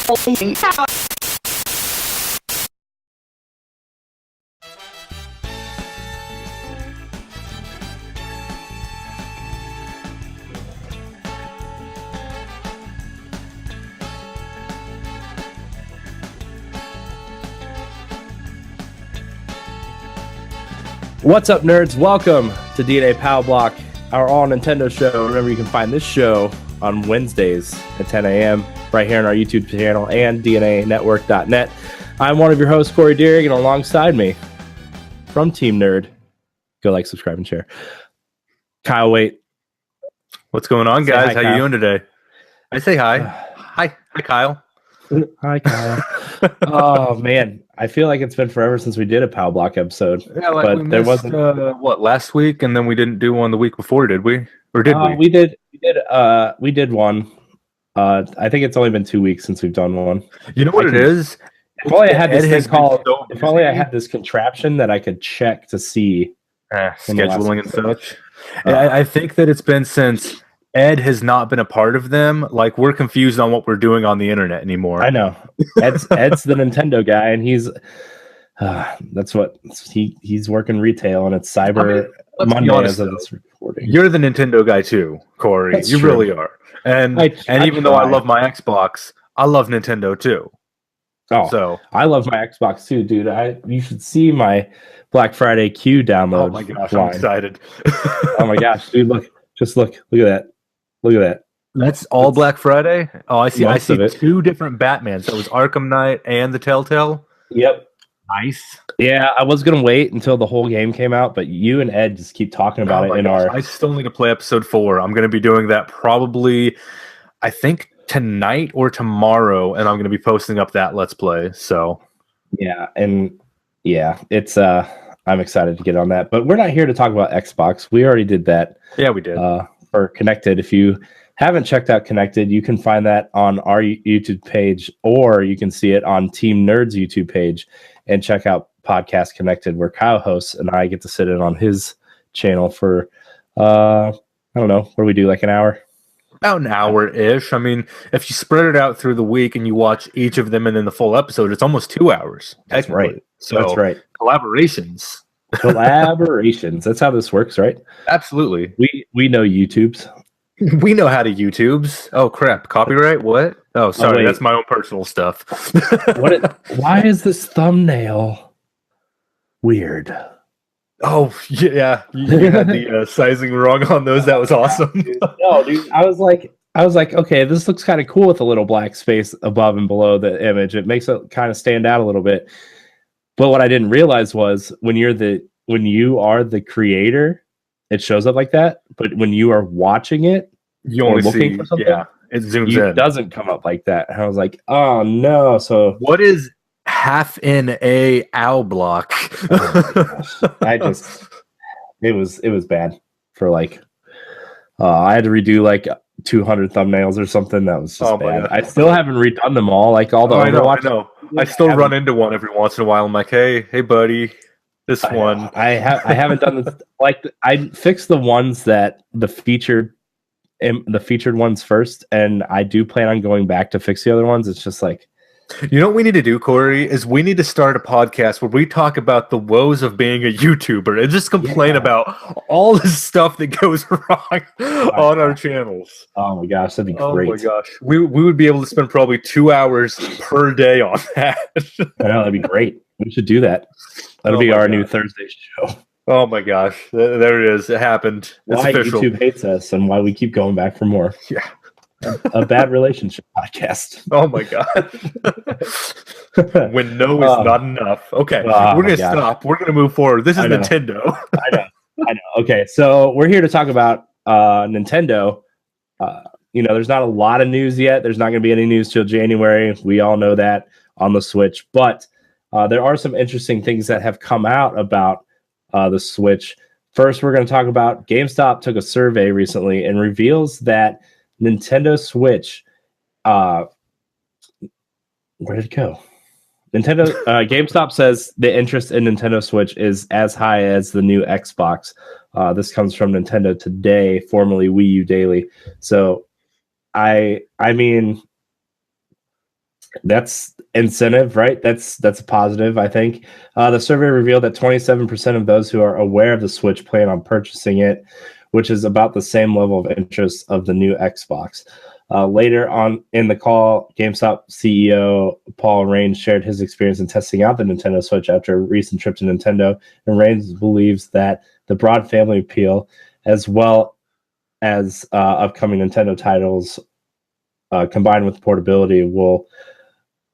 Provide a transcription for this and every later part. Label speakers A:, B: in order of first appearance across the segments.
A: What's up, nerds? Welcome to DNA Power Block, our all Nintendo show. Remember, you can find this show on Wednesdays at 10 a.m. right here on our YouTube channel and DNAnetwork.net. I'm one of your hosts, Corey Deering, and alongside me from Team Nerd, go like, subscribe, and share, Kyle Waite.
B: What's going on, guys? How you doing today? I say hi. Hi, Kyle.
A: Hi, Kyle. Oh, man. I feel like it's been forever since we did a Power Block episode.
B: Yeah, like
A: but
B: we
A: there
B: missed,
A: wasn't
B: last week, and then we didn't do one the week before, did we? Or did we?
A: We did one. I think it's only been 2 weeks since we've done one.
B: You know what it is?
A: If only I had this thing called. If only I had this contraption that I could check to see
B: scheduling and such. I think that it's been since Ed has not been a part of them. Like, we're confused on what we're doing on the internet anymore.
A: I know. Ed's the Nintendo guy, and he's that's what he's working retail, and it's Cyber Monday as of this recording.
B: You're the Nintendo guy too, Corey.
A: That's
B: you
A: true.
B: Really are. And even though I love my Xbox, I love Nintendo too.
A: Oh,
B: so
A: I love my Xbox too, dude. You should see my Black Friday queue download.
B: Oh my gosh,
A: line.
B: I'm excited.
A: Oh my gosh, dude! Look at that. Look at that.
B: That's all Black Friday? Oh, I see. I see
A: it.
B: Two different Batmans. So it was Arkham Knight and the Telltale?
A: Yep.
B: Nice.
A: Yeah, I was going to wait until the whole game came out, but you and Ed just keep talking about it in our...
B: I still need to play episode 4. I'm going to be doing that probably, I think, tonight or tomorrow, and I'm going to be posting up that Let's Play, so...
A: It's... I'm excited to get on that, but we're not here to talk about Xbox. We already did that.
B: Yeah, we did.
A: For Connected. If you haven't checked out Connected, you can find that on our YouTube page, or you can see it on Team Nerd's YouTube page and check out Podcast Connected, where Kyle hosts and I get to sit in on his channel for, I don't know, what do we do, like an hour?
B: About an hour-ish. I mean, if you spread it out through the week and you watch each of them and then the full episode, it's almost 2 hours.
A: That's right.
B: So
A: that's right.
B: Collaborations.
A: That's how this works, right?
B: Absolutely.
A: We know YouTubes.
B: We know how to YouTubes. Oh crap! Copyright? What? Oh, sorry. That's my own personal stuff.
A: Why is this thumbnail weird?
B: Oh yeah, you had the sizing wrong on those. That was awesome.
A: No, dude. I was like, okay, this looks kind of cool with a little black space above and below the image. It makes it kind of stand out a little bit. But what I didn't realize was when you are the creator, it shows up like that. But when you are watching it,
B: you only see,
A: for something,
B: it zooms in.
A: It doesn't come up like that. And I was like, oh no. So
B: what is half in a owl block?
A: Oh my gosh. It was bad for like, I had to redo like 200 thumbnails or something. That was just bad. I still haven't redone them all. Like all the Overwatch.
B: I know. I still run into one every once in a while. I'm like, hey, buddy, this one.
A: I haven't done this. Like I fixed the ones that the featured ones first, and I do plan on going back to fix the other ones. It's just like,
B: you know what we need to do, Corey, is we need to start a podcast where we talk about the woes of being a YouTuber and just complain about all the stuff that goes wrong on our channels.
A: Oh my gosh, that'd be great.
B: Oh my gosh. We would be able to spend probably 2 hours per day on that.
A: I know, that'd be great. We should do that. That'll be our new Thursday show.
B: Oh my gosh. There it is. It happened. It's
A: why
B: official.
A: YouTube hates us and why we keep going back for more.
B: Yeah.
A: A bad relationship podcast.
B: Oh my god. When no is not enough. Okay, we're gonna stop. We're gonna move forward. This is Nintendo.
A: I know. Okay, so we're here to talk about Nintendo. There's not a lot of news yet. There's not gonna be any news till January. We all know that on the Switch, but there are some interesting things that have come out about the Switch. First, we're going to talk about GameStop took a survey recently and reveals that Nintendo Switch, where did it go? GameStop says the interest in Nintendo Switch is as high as the new Xbox. This comes from Nintendo Today, formerly Wii U Daily. So, I mean, That's incentive, right? That's a positive, I think. The survey revealed that 27% of those who are aware of the Switch plan on purchasing it, which is about the same level of interest of the new Xbox. Later on in the call, GameStop CEO Paul Raines shared his experience in testing out the Nintendo Switch after a recent trip to Nintendo, and Raines believes that the broad family appeal, as well as upcoming Nintendo titles, combined with portability, will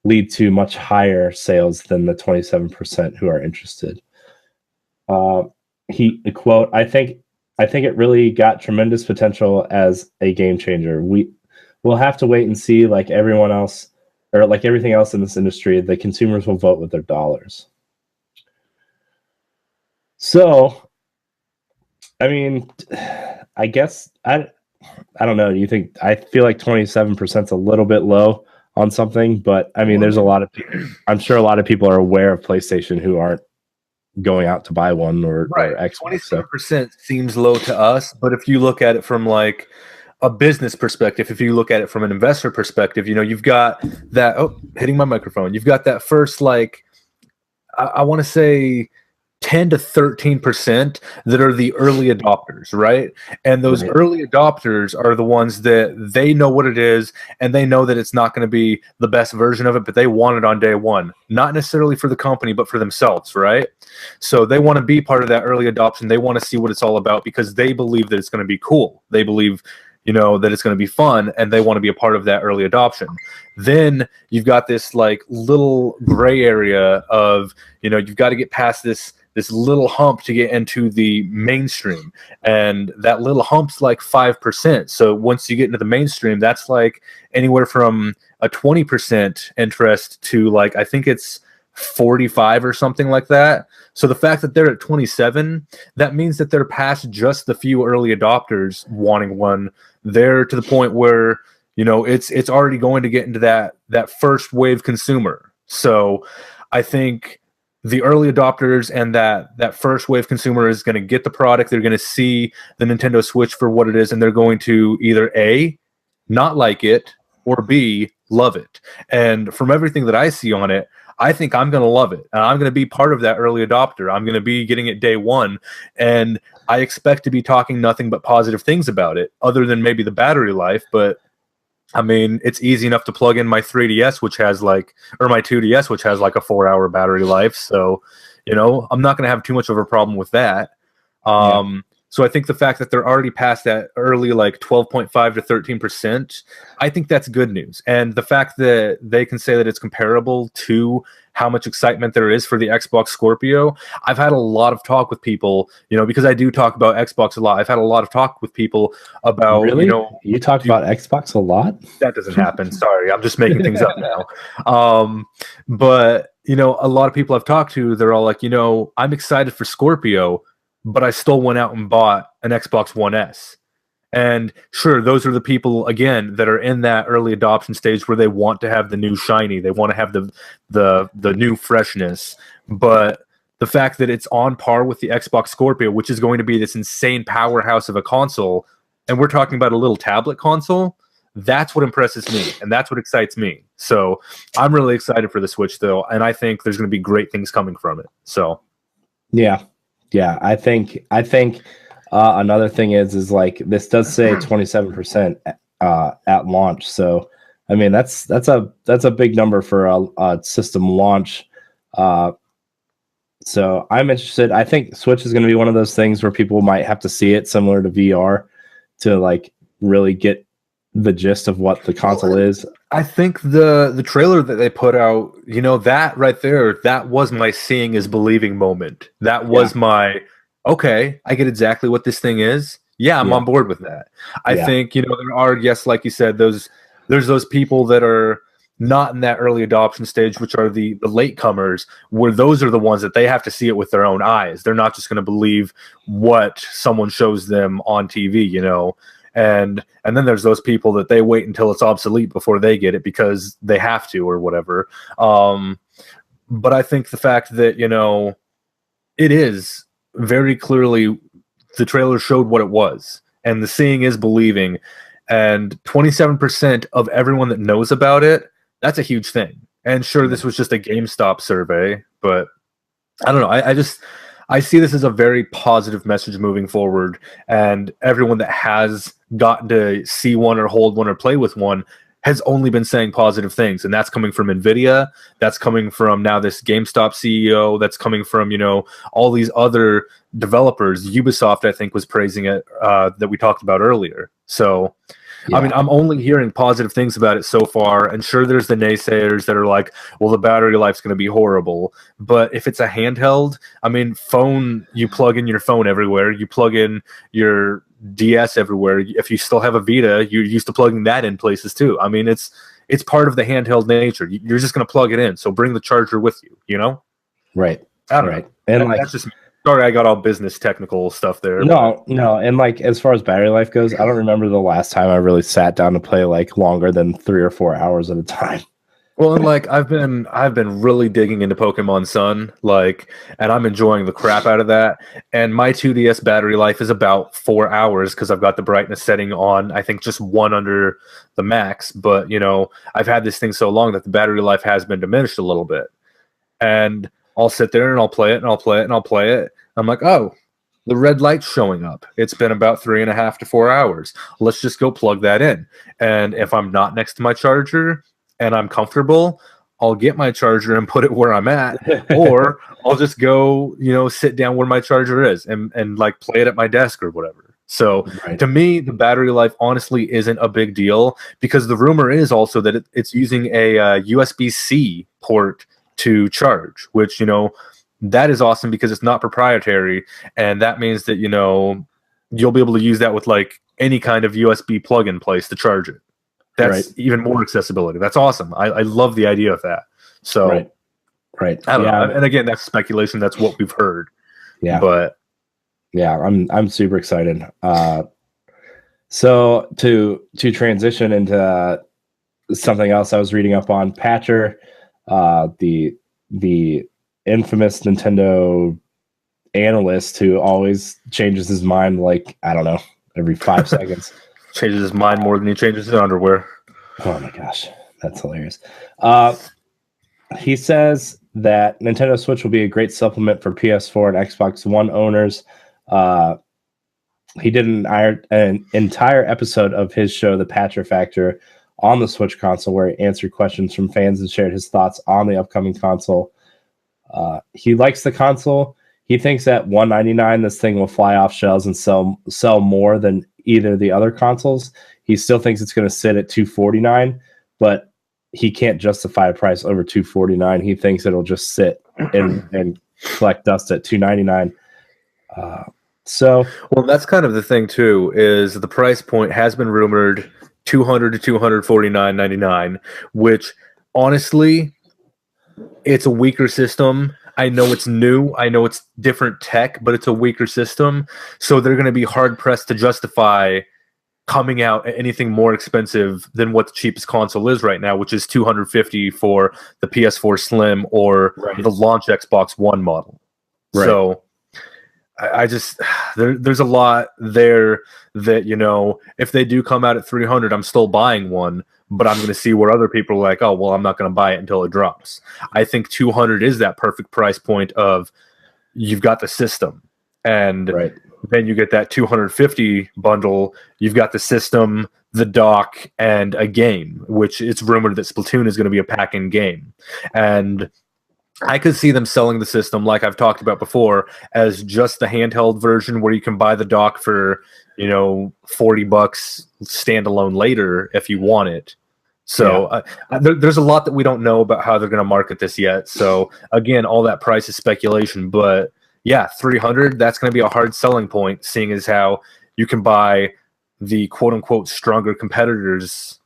A: lead to much higher sales than the 27% who are interested. He quote, I think it really got tremendous potential as a game changer. We'll have to wait and see, like everyone else, or like everything else in this industry, the consumers will vote with their dollars. So, I mean, I guess I don't know. Do you think, I feel like 27% is a little bit low on something, but I mean, there's a lot of people, I'm sure a lot of people are aware of PlayStation who aren't going out to buy one or Xbox. So
B: 27% seems low to us, but if you look at it from like a business perspective, if you look at it from an investor perspective, you know, you've got that, oh, hitting my microphone. You've got that first, like, I want to say 10 to 13% that are the early adopters, right? And those early adopters are the ones that they know what it is, and they know that it's not going to be the best version of it, but they want it on day one, not necessarily for the company, but for themselves, right? So they want to be part of that early adoption. They want to see what it's all about because they believe that it's going to be cool. They believe, you know, that it's going to be fun, and they want to be a part of that early adoption. Then you've got this like little gray area of, you know, you've got to get past this little hump to get into the mainstream, and that little hump's like 5%. So once you get into the mainstream, that's like anywhere from a 20% interest to, like, I think it's 45 or something like that. So the fact that they're at 27, that means that they're past just the few early adopters wanting one. They're to the point where, you know, it's already going to get into that first wave consumer. So I think the early adopters and that first wave consumer is going to get the product. They're going to see the Nintendo Switch for what it is, and they're going to either A, not like it, or B, love it. And from everything that I see on it, I think I'm going to love it. And I'm going to be part of that early adopter. I'm going to be getting it day one. And I expect to be talking nothing but positive things about it, other than maybe the battery life. But I mean, it's easy enough to plug in my 3DS, which has like, or my 2DS, which has like a 4-hour battery life. So, you know, I'm not going to have too much of a problem with that. So I think the fact that they're already past that early, like 12.5 to 13%, I think that's good news. And the fact that they can say that it's comparable to how much excitement there is for the Xbox Scorpio. I've had a lot of talk with people, you know, because I do talk about Xbox a lot. I've had a lot of talk with people about,
A: really?
B: you know,
A: you talk about Xbox a lot?
B: that doesn't happen. Sorry, I'm just making things up now. But you know, a lot of people I've talked to, they're all like, you know, I'm excited for Scorpio, but I still went out and bought an Xbox One S. And sure, those are the people again that are in that early adoption stage where they want to have the new shiny, they want to have the new freshness. But the fact that it's on par with the Xbox Scorpio, which is going to be this insane powerhouse of a console, and we're talking about a little tablet console, that's what impresses me, and that's what excites me. So I'm really excited for the Switch, though, and I think there's going to be great things coming from it. So
A: yeah, I think another thing is like, this does say 27% at launch. So I mean, that's a big number for a system launch. So I'm interested. I think Switch is going to be one of those things where people might have to see it, similar to VR, to like really get the gist of what the console is.
B: I think the trailer that they put out, you know, that right there, that was my seeing is believing moment. That was my, okay, I get exactly what this thing is. Yeah, I'm on board with that. I think, you know, there are, yes, like you said, there's those people that are not in that early adoption stage, which are the latecomers, where those are the ones that they have to see it with their own eyes. They're not just going to believe what someone shows them on TV, you know. And then there's those people that they wait until it's obsolete before they get it because they have to or whatever. But I think the fact that, you know, it is very clearly, the trailer showed what it was, and the seeing is believing. And 27% of everyone that knows about it, That's a huge thing. And sure, this was just a GameStop survey, but I don't know. I see this as a very positive message moving forward, and everyone that has gotten to see one or hold one or play with one has only been saying positive things, and that's coming from Nvidia, that's coming from now this GameStop CEO, that's coming from all these other developers. Ubisoft, I think, was praising it that we talked about earlier. So
A: Yeah.
B: I mean, I'm only hearing positive things about it so far. And sure, there's the naysayers that are like, well, the battery life's going to be horrible. But if it's a handheld, I mean, phone, you plug in your phone everywhere. You plug in your DS everywhere. If you still have a Vita, you're used to plugging that in places too. I mean, it's part of the handheld nature. You're just going to plug it in. So bring the charger with you,
A: Right.
B: I don't know. And that's just sorry, I got all business technical stuff there.
A: No, and like as far as battery life goes, I don't remember the last time I really sat down to play like longer than 3 or 4 hours at a time.
B: Well, and like I've been really digging into Pokemon Sun, and I'm enjoying the crap out of that. And my 2DS battery life is about 4 hours because I've got the brightness setting on, I think just one under the max. But I've had this thing so long that the battery life has been diminished a little bit. And I'll sit there and I'll play it and I'll play it and I'll play it. I'm like, oh, the red light's showing up. It's been about 3.5 to 4 hours. Let's just go plug that in. And if I'm not next to my charger and I'm comfortable, I'll get my charger and put it where I'm at, or I'll just go, sit down where my charger is and like play it at my desk or whatever. So to me, the battery life honestly isn't a big deal because the rumor is also that it's using a USB-C port to charge, which, that is awesome because it's not proprietary. And that means that, you'll be able to use that with like any kind of USB plug-in place to charge it. That's even more accessibility. That's awesome. I love the idea of that. So,
A: right.
B: I don't know. And again, that's speculation. That's what we've heard.
A: Yeah.
B: But
A: yeah, I'm super excited. So to transition into something else I was reading up on, Patcher, the infamous Nintendo analyst who always changes his mind like, I don't know, every 5 seconds.
B: Changes his mind more than he changes his underwear.
A: Oh my gosh, that's hilarious. He says that Nintendo Switch will be a great supplement for PS4 and Xbox One owners. He did an entire episode of his show, The Patcher Factor, on the Switch console, where he answered questions from fans and shared his thoughts on the upcoming console. He likes the console. He thinks at $199 this thing will fly off shelves and sell more than either of the other consoles. He still thinks it's going to sit at $249, but he can't justify a price over $249. He thinks it'll just sit and collect dust at $299.
B: Well, that's kind of the thing too, is the price point has been rumored $200 to $249.99, which honestly, it's a weaker system. I know it's new. I know it's different tech, but it's a weaker system. So they're going to be hard pressed to justify coming out at anything more expensive than what the cheapest console is right now, which is $250 for the PS4 Slim or the launch Xbox One model. Right. So I just there's a lot there that, if they do come out at $300, I'm still buying one, but I'm going to see where other people are like, oh, well, I'm not going to buy it until it drops. I think $200 is that perfect price point of you've got the system, and then you get that $250 bundle. You've got the system, the dock, and a game, which it's rumored that Splatoon is going to be a pack-in game. And I could see them selling the system, like I've talked about before, as just the handheld version where you can buy the dock for, $40 standalone later if you want it. So there's a lot that we don't know about how they're going to market this yet. So again, all that price is speculation, but yeah, $300, that's going to be a hard selling point, seeing as how you can buy the quote unquote stronger competitors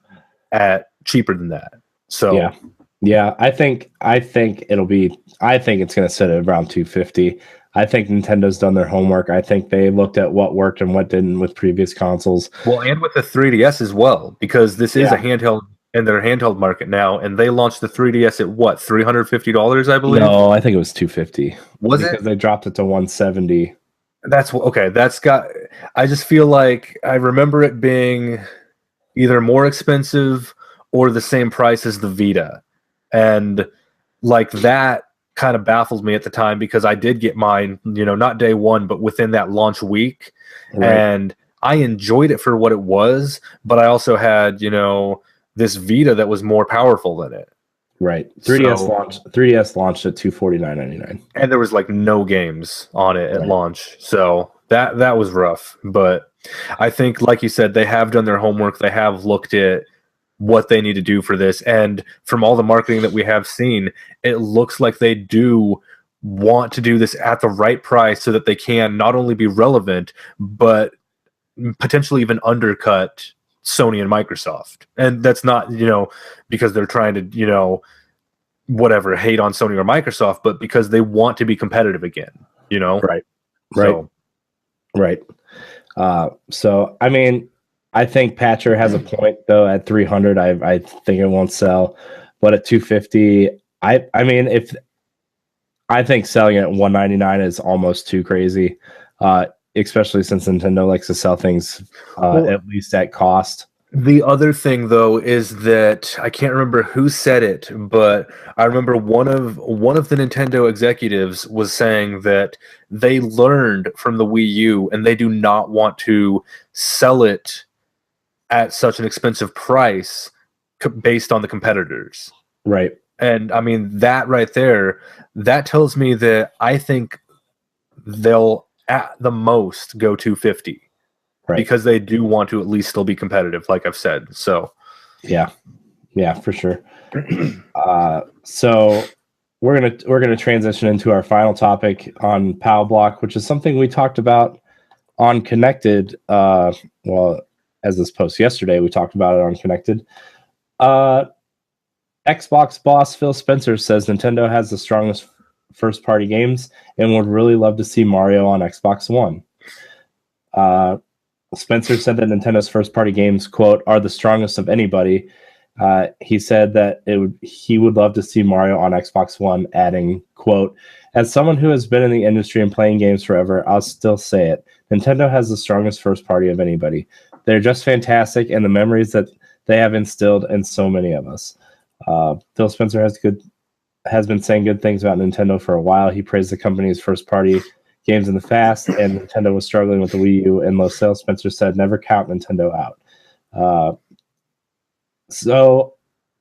B: at cheaper than that. So
A: yeah, I think it's going to sit at around $250. I think Nintendo's done their homework. I think they looked at what worked and what didn't with previous consoles.
B: Well, and with the 3DS as well, because this is a handheld in their handheld market now, and they launched the 3DS at what, $350, I believe?
A: No, I think it was $250.
B: Was it?
A: Because they dropped it to $170.
B: That's okay. I just feel like I remember it being either more expensive or the same price as the Vita. And like that kind of baffled me at the time because I did get mine, not day one, but within that launch week.
A: Right.
B: And I enjoyed it for what it was, but I also had, this Vita that was more powerful than it.
A: Right. 3DS launched at $249.99.
B: And there was like no games on it at launch. So that was rough. But I think, like you said, they have done their homework. They have looked at what they need to do for this. And from all the marketing that we have seen, it looks like they do want to do this at the right price so that they can not only be relevant, but potentially even undercut Sony and Microsoft. And that's not, because they're trying to, whatever, hate on Sony or Microsoft, but because they want to be competitive again,
A: Right.
B: So.
A: Right. So, I mean, I think Patcher has a point, though. At 300, I think it won't sell. But at 250, I mean, I think selling it at 199 is almost too crazy, especially since Nintendo likes to sell things at least at cost.
B: The other thing, though, is that I can't remember who said it, but I remember one of the Nintendo executives was saying that they learned from the Wii U and they do not want to sell it at such an expensive price based on the competitors.
A: Right.
B: And I mean, that right there, that tells me that I think they'll at the most go 250. Right. Because they do want to at least still be competitive, like I've said. So,
A: yeah, for sure. So we're gonna transition into our final topic on PAL Block, which is something we talked about on Connected. Well, as this post yesterday, we talked about it on Connected. Xbox boss Phil Spencer says Nintendo has the strongest first-party games and would really love to see Mario on Xbox One. Spencer said that Nintendo's first-party games, quote, are the strongest of anybody. He said that he would love to see Mario on Xbox One, adding, quote, as someone who has been in the industry and playing games forever, I'll still say it. Nintendo has the strongest first-party of anybody. They're just fantastic, and the memories that they have instilled in so many of us. Phil Spencer has been saying good things about Nintendo for a while. He praised the company's first-party games in the past, and Nintendo was struggling with the Wii U and low sales. Spencer said, never count Nintendo out. So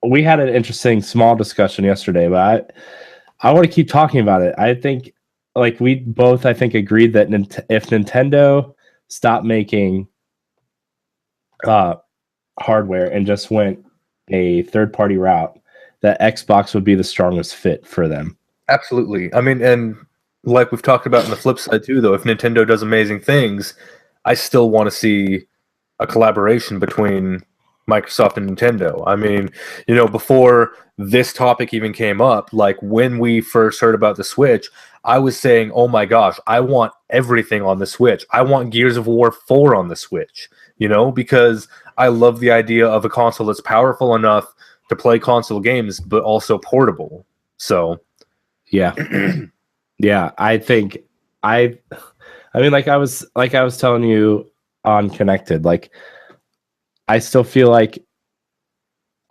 A: we had an interesting small discussion yesterday, but I want to keep talking about it. I think we both, agreed that if Nintendo stopped making hardware and just went a third-party route, that Xbox would be the strongest fit for them.
B: Absolutely. I mean, and like we've talked about on the flip side too, though, if Nintendo does amazing things, I still want to see a collaboration between Microsoft and Nintendo. I mean, before this topic even came up, like when we first heard about the Switch, I was saying, oh my gosh, I want everything on the Switch. I want Gears of War 4 on the Switch, because I love the idea of a console that's powerful enough to play console games, but also portable. So,
A: yeah. Yeah, I think I mean, like I was telling you on Connected, I still feel like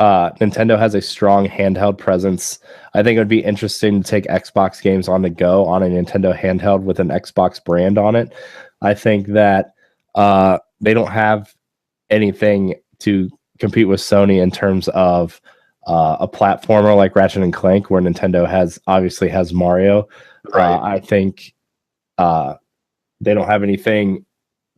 A: Nintendo has a strong handheld presence. I think it would be interesting to take Xbox games on the go on a Nintendo handheld with an Xbox brand on it. I think that they don't have anything to compete with Sony in terms of a platformer like Ratchet and Clank, where Nintendo obviously has Mario. Right. I think they don't have anything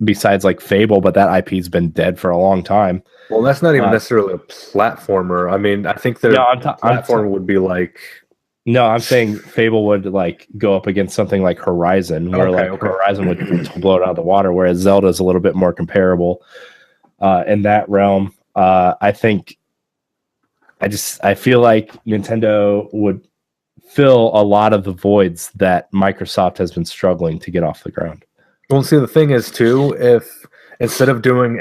A: besides Fable, but that IP's been dead for a long time.
B: Well, that's not even necessarily a platformer. I mean, I think their platform would be like...
A: No, I'm saying Fable would go up against something like Horizon, where Horizon would blow it out of the water, whereas Zelda is a little bit more comparable in that realm. I feel like Nintendo would fill a lot of the voids that Microsoft has been struggling to get off the ground.
B: Well, see, the thing is too, if instead of doing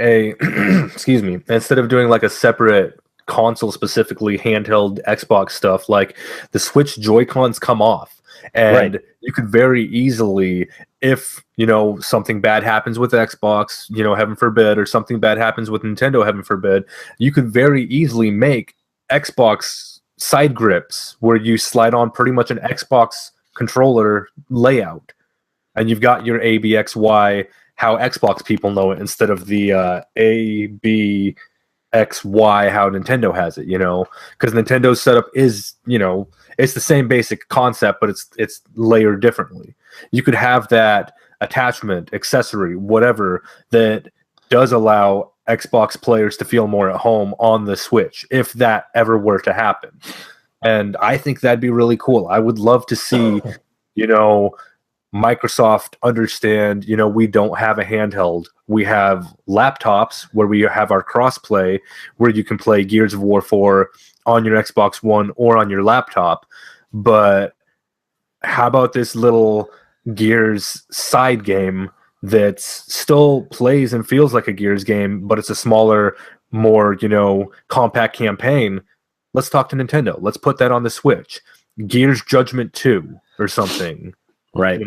B: like a separate console specifically handheld Xbox stuff, like the Switch Joy-Cons come off. And you could very easily, if, something bad happens with Xbox, heaven forbid, or something bad happens with Nintendo, heaven forbid, you could very easily make Xbox side grips where you slide on pretty much an Xbox controller layout, and you've got your ABXY, how Xbox people know it, instead of the ABXY, how Nintendo has it, because Nintendo's setup is, it's the same basic concept, but it's layered differently. You could have that attachment, accessory, whatever, that does allow Xbox players to feel more at home on the Switch, if that ever were to happen. And I think that'd be really cool. I would love to see, Microsoft understand, we don't have a handheld. We have laptops where we have our crossplay, where you can play Gears of War 4 on your Xbox One or on your laptop. But how about this little Gears side game that still plays and feels like a Gears game, but it's a smaller, more, compact campaign? Let's talk to Nintendo. Let's put that on the Switch. Gears Judgment 2 or something.
A: Right.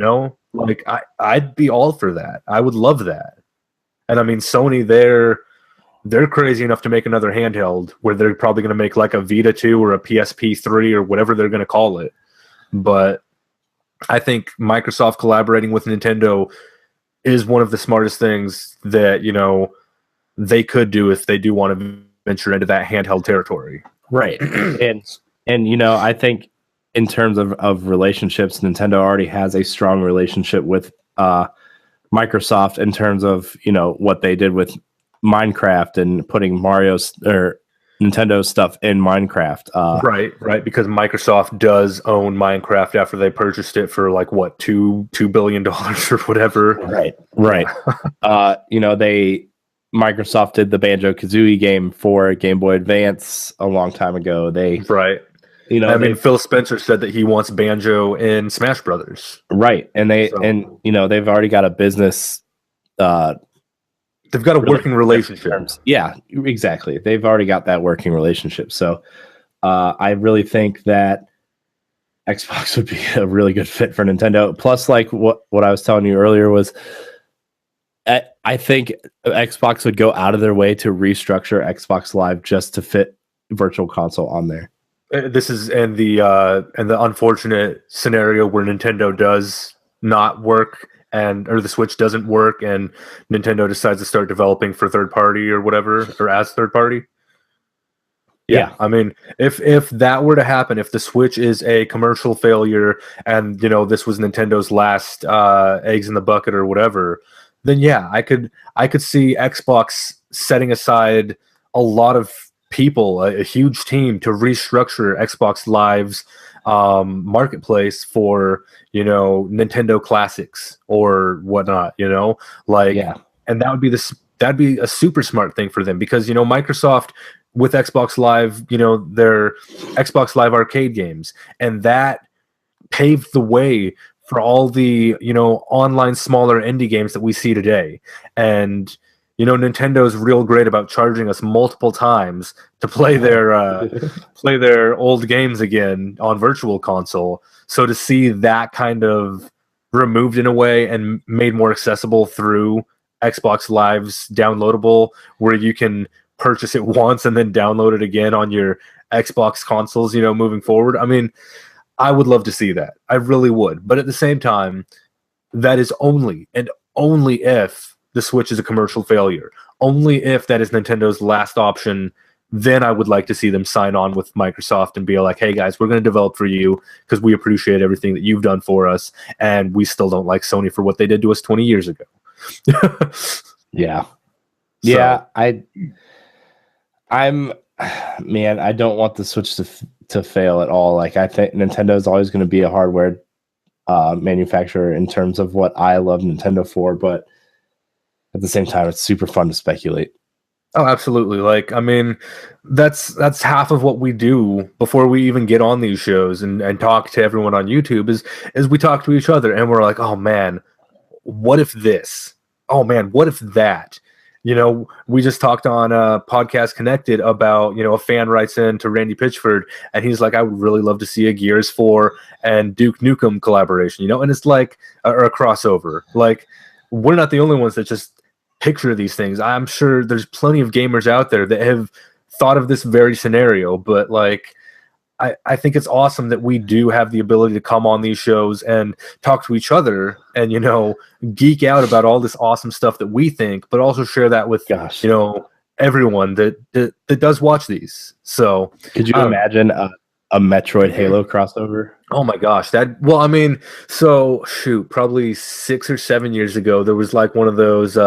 B: Like I'd be all for that. I would love that. And I mean, Sony, they're crazy enough to make another handheld where they're probably going to make like a Vita 2 or a PSP 3 or whatever they're going to call it. But I think Microsoft collaborating with Nintendo is one of the smartest things that, they could do if they do want to venture into that handheld territory.
A: Right. and I think in terms of relationships, Nintendo already has a strong relationship with Microsoft in terms of, what they did with Minecraft and putting Mario's or Nintendo stuff in Minecraft.
B: Right. Because Microsoft does own Minecraft after they purchased it for like what, $2 billion or whatever.
A: Right. Microsoft did the Banjo-Kazooie game for Game Boy Advance a long time ago. Phil Spencer said that he wants Banjo in Smash Brothers. Right. And they've already got a business.
B: They've got a working relationship.
A: Yeah, exactly. They've already got that working relationship. So I really think that Xbox would be a really good fit for Nintendo. Plus, like what I was telling you earlier was, I think Xbox would go out of their way to restructure Xbox Live just to fit Virtual Console on there.
B: This is in the unfortunate scenario where Nintendo does not work or the Switch doesn't work, and Nintendo decides to start developing for third party or whatever, or as third party. Yeah. I mean, if that were to happen, if the Switch is a commercial failure and this was Nintendo's last eggs in the bucket or whatever, then yeah, I could see Xbox setting aside a lot of people, a huge team, to restructure Xbox Live's marketplace for Nintendo classics or whatnot, and that'd be a super smart thing for them, because Microsoft with Xbox Live, their Xbox Live arcade games, and that paved the way for all the online smaller indie games that we see today. And Nintendo's real great about charging us multiple times to play their old games again on Virtual Console. So to see that kind of removed in a way and made more accessible through Xbox Live's downloadable, where you can purchase it once and then download it again on your Xbox consoles, moving forward. I mean, I would love to see that. I really would. But at the same time, that is only if the Switch is a commercial failure. Only if that is Nintendo's last option, then I would like to see them sign on with Microsoft and be like, hey guys, we're going to develop for you because we appreciate everything that you've done for us, and we still don't like Sony for what they did to us 20 years ago.
A: Yeah. Yeah, I'm man, I don't want the Switch to fail at all. Like, I think Nintendo is always going to be a hardware manufacturer in terms of what I love Nintendo for, but at the same time, it's super fun to speculate.
B: Oh, absolutely. Like, I mean, that's half of what we do before we even get on these shows and talk to everyone on YouTube is we talk to each other and we're like, oh man, what if this? Oh man, what if that? You know, we just talked on Podcast Connected about, you know, a fan writes in to Randy Pitchford and he's like, I would really love to see a Gears 4 and Duke Nukem collaboration, you know, and it's like, or a crossover. Like, we're not the only ones that just picture these things. I'm sure there's plenty of gamers out there that have thought of this very scenario, but like, I think it's awesome that we do have the ability to come on these shows and talk to each other and, you know, geek out about all this awesome stuff that we think, but also share that with, you know, everyone that does watch these. So
A: could you imagine a Metroid Halo crossover?
B: Oh my gosh, well, I mean, so shoot, probably 6 or 7 years ago, there was like one of those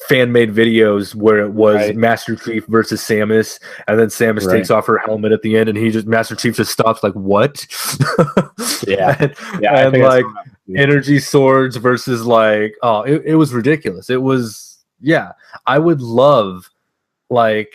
B: fan-made videos where it was Master Chief versus Samus, and then Samus takes off her helmet at the end, and Master Chief just stops like, what? and like energy swords versus like, oh, it was ridiculous. It was, yeah, I would love, like,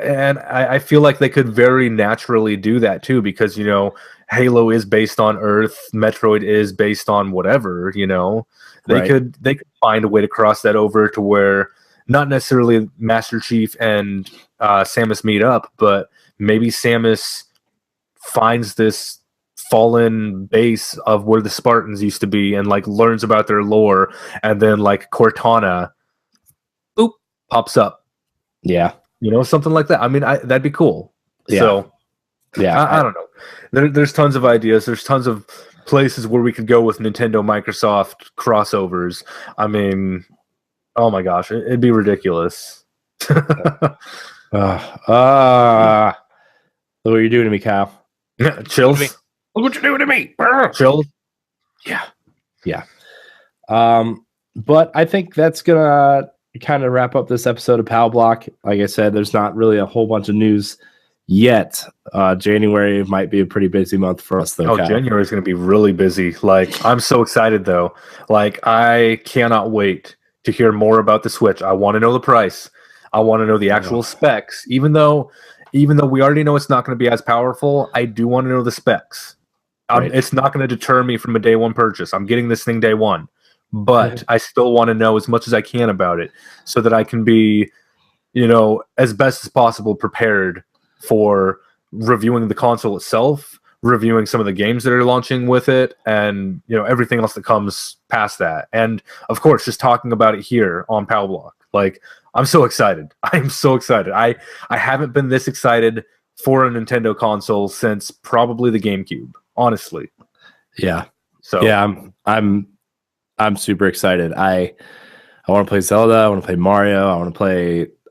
B: and I feel like they could very naturally do that too, because, you know, Halo is based on Earth, Metroid is based on whatever, you know. They could find a way to cross that over to where not necessarily Master Chief and Samus meet up, but maybe Samus finds this fallen base of where the Spartans used to be and like learns about their lore, and then like Cortana pops up.
A: Yeah.
B: You know, something like that. I mean, that'd be cool.
A: Yeah.
B: So
A: yeah,
B: I don't know. There's tons of ideas. There's tons of places where we could go with Nintendo Microsoft crossovers. I mean, oh my gosh, it'd be ridiculous.
A: Look what you're doing to me, Kyle.
B: Chills.
A: Look what you're doing to me.
B: Chills.
A: Yeah. But I think that's gonna kind of wrap up this episode of Pal Block. Like I said, there's not really a whole bunch of news yet. January might be a pretty busy month for us, though. Kyle.
B: January is going to be really busy. Like, I'm so excited, though. Like, I cannot wait to hear more about the Switch. I want to know the price. I want to know the actual specs. Even though we already know it's not going to be as powerful, I do want to know the specs. It's not going to deter me from a day one purchase. I'm getting this thing day one, but I still want to know as much as I can about it so that I can be, you know, as best as possible prepared for reviewing the console itself, reviewing some of the games that are launching with it, and, you know, everything else that comes past that. And of course, just talking about it here on Pal Block. Like, I'm so excited. I'm so excited. I haven't been this excited for a Nintendo console since probably the GameCube, honestly.
A: Yeah.
B: So
A: yeah, I'm super excited. I want to play Zelda. I want to play Mario.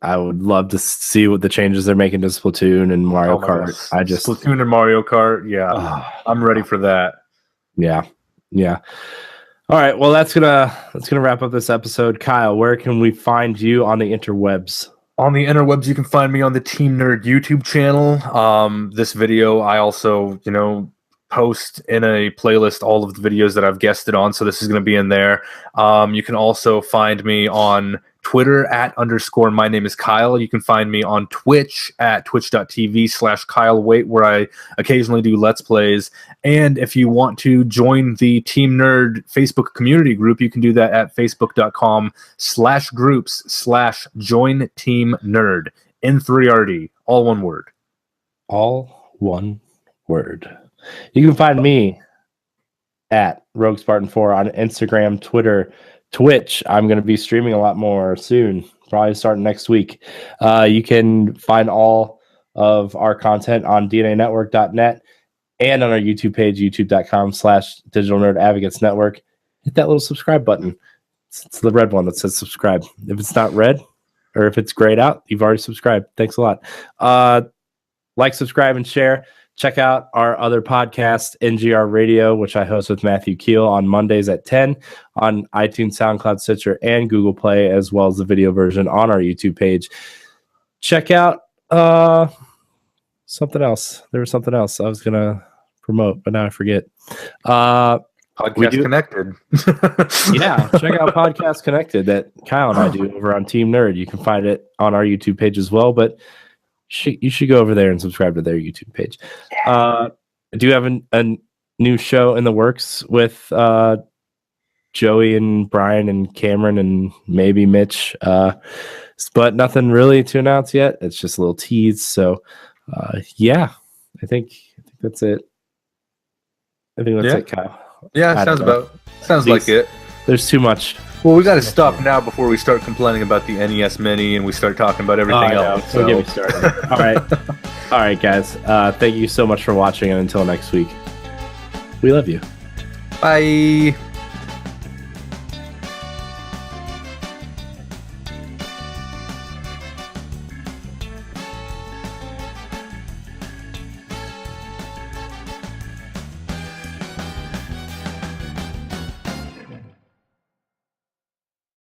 A: I would love to see what the changes they're making to Splatoon and Mario Kart.
B: Gosh. Splatoon and Mario Kart. Yeah, I'm ready for that.
A: Yeah. All right. Well, that's gonna wrap up this episode. Kyle, where can we find you on the interwebs?
B: On the interwebs, you can find me on the Team Nerd YouTube channel. This video, I also, you know, post in a playlist all of the videos that I've guested on, so this is going to be in there. You can also find me on Twitter @ my name is Kyle. You can find me on Twitch at twitch.tv/Kyle Wait, where I occasionally do Let's Plays. And if you want to join the Team Nerd Facebook community group, you can do that at facebook.com/groups/join Team Nerd. N3RD, all one word.
A: All one word. You can find me at Rogue Spartan 4 on Instagram, Twitter, Twitch. I'm going to be streaming a lot more soon, probably starting next week. You can find all of our content on DNAnetwork.net and on our YouTube page, youtube.com/Digital Nerd Advocates Network. Hit that little subscribe button. It's the red one that says subscribe. If it's not red, or if it's grayed out, you've already subscribed. Thanks a lot. Like, subscribe, and share. Check out our other podcast, NGR Radio, which I host with Matthew Keel on Mondays at 10 on iTunes, SoundCloud, Stitcher, and Google Play, as well as the video version on our YouTube page. Check out something else. There was something else I was going to promote, but now I forget.
B: Podcast Connected.
A: Yeah, check out Podcast Connected that Kyle and I do over on Team Nerd. You can find it on our YouTube page as well, but you should go over there and subscribe to their YouTube page. I do have a new show in the works with Joey and Brian and Cameron and maybe Mitch. But nothing really to announce yet. It's just a little tease. So, yeah, I think that's it. I think that's it, Kyle.
B: Yeah, sounds like it.
A: There's too much.
B: Well, we got to stop now before we start complaining about the NES Mini and we start talking about everything else.
A: So. Don't get me started. All right, guys. Thank you so much for watching, and until next week, we love you.
B: Bye.